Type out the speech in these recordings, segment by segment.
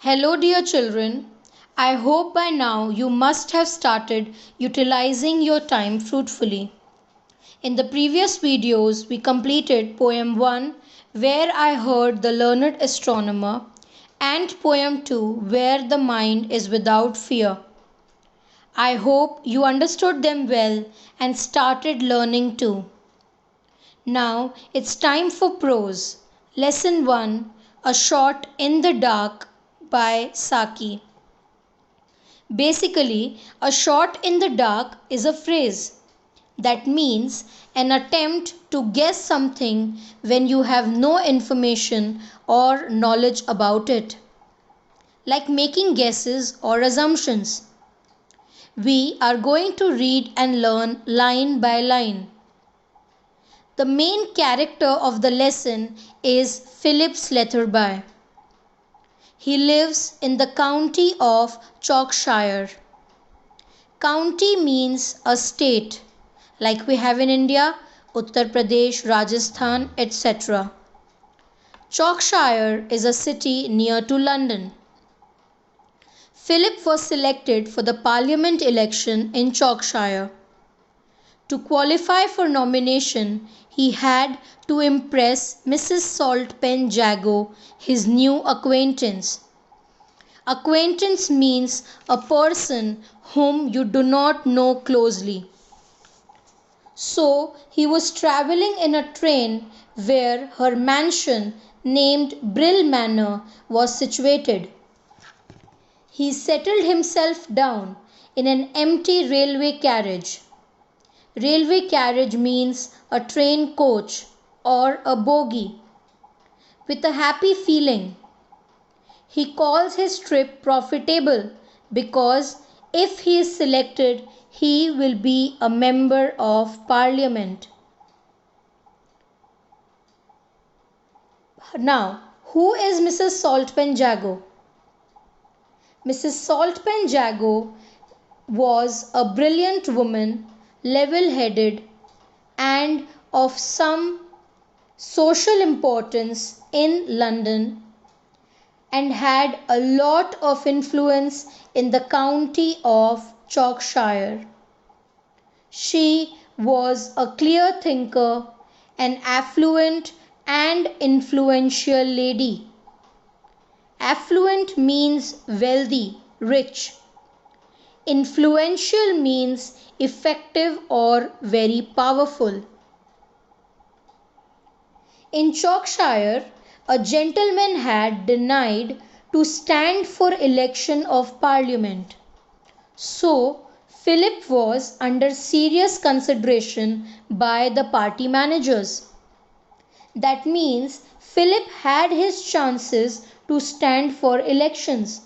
Hello, dear children. I hope by now you must have started utilizing your time fruitfully. In the previous videos, we completed Poem 1, where I heard the learned astronomer, and Poem 2, where the mind is without fear. I hope you understood them well and started learning too. Now it's time for prose. Lesson 1, A Shot in the Dark by Saki. Basically, a shot in the dark is a phrase that means an attempt to guess something when you have no information or knowledge about it, like making guesses or assumptions. We are going to read and learn line by line. The main character of the lesson is Philip Slatterby. He lives in the county of Yorkshire. County means a state, like we have in India, Uttar Pradesh, Rajasthan, etc. Yorkshire is a city near to London. Philip was selected for the Parliament election in Yorkshire. To qualify for nomination, he had to impress Mrs Saltpanjago, his new acquaintance. Acquaintance means a person whom you do not know closely. So he was travelling in a train where her mansion named Brill Manor was situated. He settled himself down in an empty railway carriage. Railway carriage means a train coach or a bogie. With a happy feeling. He calls his trip profitable because if he is selected, he will be a member of parliament. Now, who is Mrs Saltpanjago? Mrs Saltpanjago was a brilliant woman, level-headed and of some social importance in London and had a lot of influence in the county of Yorkshire. She was a clear thinker, an affluent and influential lady. Affluent means wealthy, rich. Influential means effective or very powerful. In Yorkshire, a gentleman had denied to stand for election of parliament. So, Philip was under serious consideration by the party managers. That means Philip had his chances to stand for elections.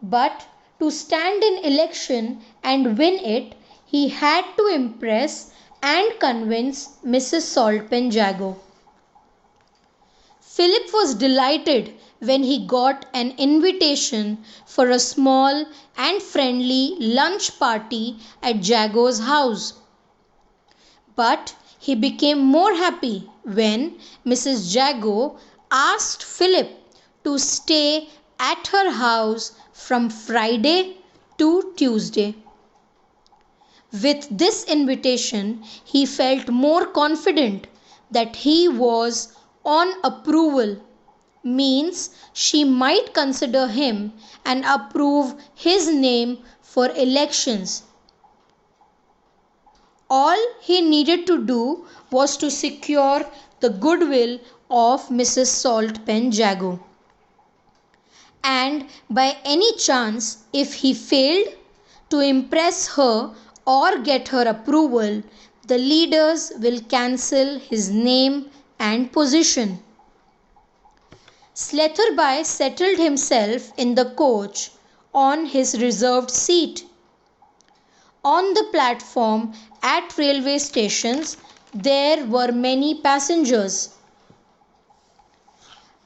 But to stand in election and win it, he had to impress and convince Mrs Saltpanjago. Philip was delighted when he got an invitation for a small and friendly lunch party at Jago's house. But he became more happy when Mrs Jago asked Philip to stay at her house from Friday to Tuesday. With this invitation, he felt more confident that he was on approval, means she might consider him and approve his name for elections. All he needed to do was to secure the goodwill of Mrs Saltpanjago. And by any chance, if he failed to impress her or get her approval, the leaders will cancel his name and position. Slatterby settled himself in the coach on his reserved seat. On the platform at railway stations, there were many passengers.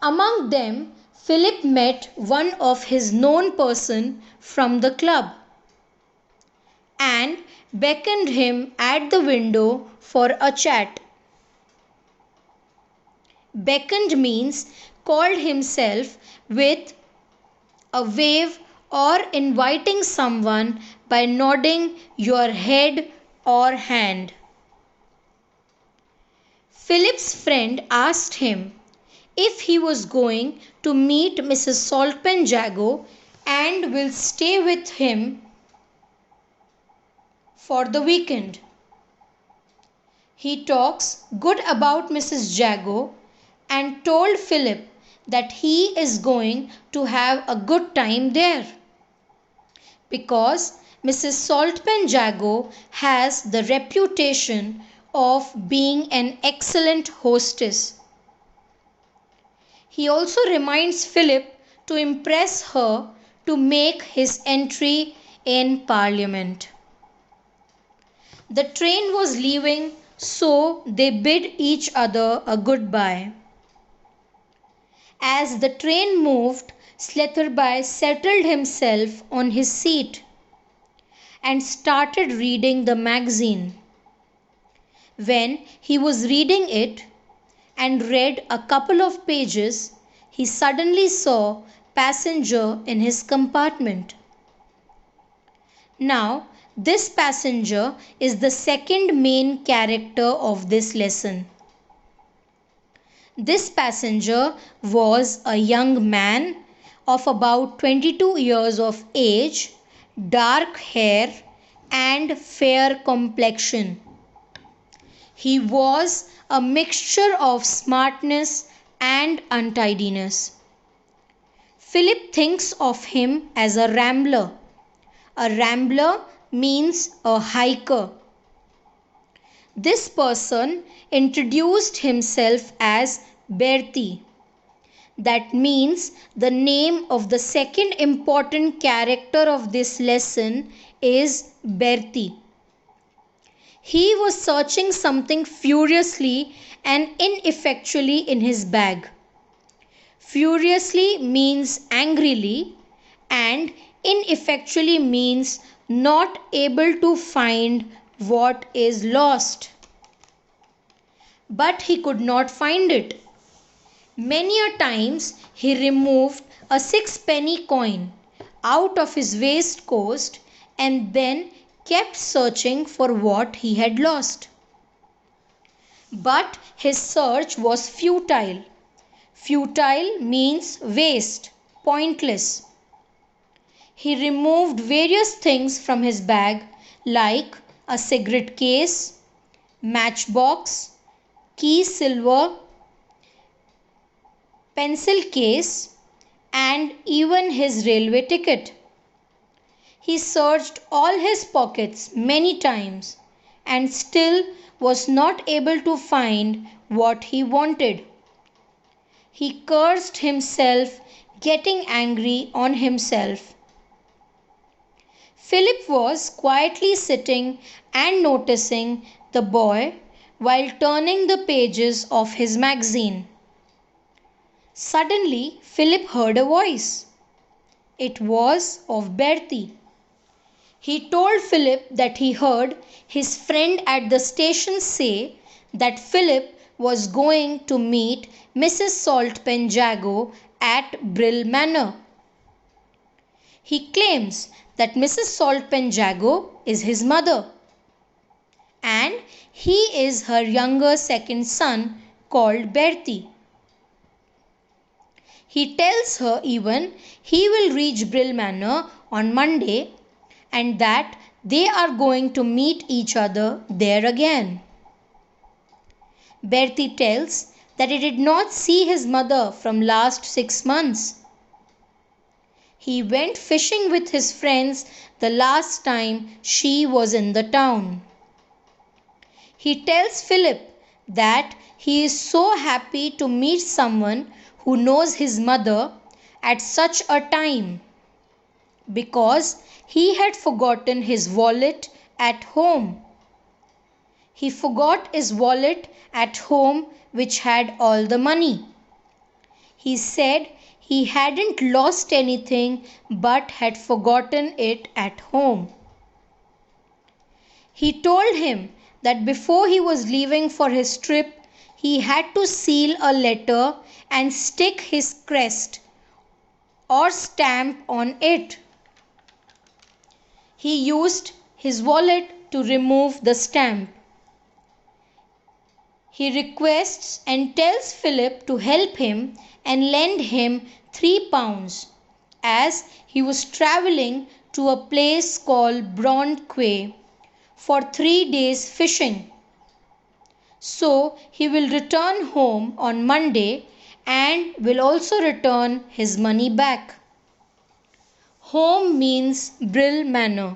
Among them, Philip met one of his known person from the club and beckoned him at the window for a chat. Beckoned means called himself with a wave, or inviting someone by nodding your head or hand. Philip's friend asked him if he was going to meet Mrs Saltpanjago and will stay with him for the weekend. He talks good about Mrs Jago and told Philip that he is going to have a good time there because Mrs Saltpanjago has the reputation of being an excellent hostess. He also reminds Philip to impress her to make his entry in Parliament. The train was leaving, so they bid each other a goodbye. As the train moved, Sletherby settled himself on his seat and started reading the magazine. When he was reading it and read a couple of pages, he suddenly saw a passenger in his compartment. Now, this passenger is the second main character of this lesson. This passenger was a young man of about 22 years of age, dark hair and fair complexion. He was a mixture of smartness and untidiness. Philip thinks of him as a rambler. A rambler means a hiker. This person introduced himself as Bertie. That means the name of the second important character of this lesson is Bertie. He was searching something furiously and ineffectually in his bag. Furiously means angrily and ineffectually means not able to find what is lost. But he could not find it. Many a times he removed a sixpenny coin out of his waistcoat and then kept searching for what he had lost. But his search was futile. Futile means waste, pointless. He removed various things from his bag like a cigarette case, matchbox, key silver, pencil case, and even his railway ticket. He searched all his pockets many times and still was not able to find what he wanted. He cursed himself, getting angry on himself. Philip was quietly sitting and noticing the boy while turning the pages of his magazine. Suddenly, Philip heard a voice. It was of Bertie. He told Philip that he heard his friend at the station say that Philip was going to meet Mrs Saltpanjago at Brill Manor. He claims that Mrs Saltpanjago is his mother and he is her younger second son called Bertie. He tells her even he will reach Brill Manor on Monday and that they are going to meet each other there again. Bertie tells that he did not see his mother from last 6 months. He went fishing with his friends the last time she was in the town. He tells Philip that he is so happy to meet someone who knows his mother at such a time because he had forgotten his wallet at home. He forgot his wallet at home which had all the money. He said he hadn't lost anything but had forgotten it at home. He told him that before he was leaving for his trip, he had to seal a letter and stick his crest or stamp on it. He used his wallet to remove the stamp. He requests and tells Philip to help him and lend him £3 as he was travelling to a place called Quay for 3 days fishing. So he will return home on Monday and will also return his money back. Home means Brill Manor.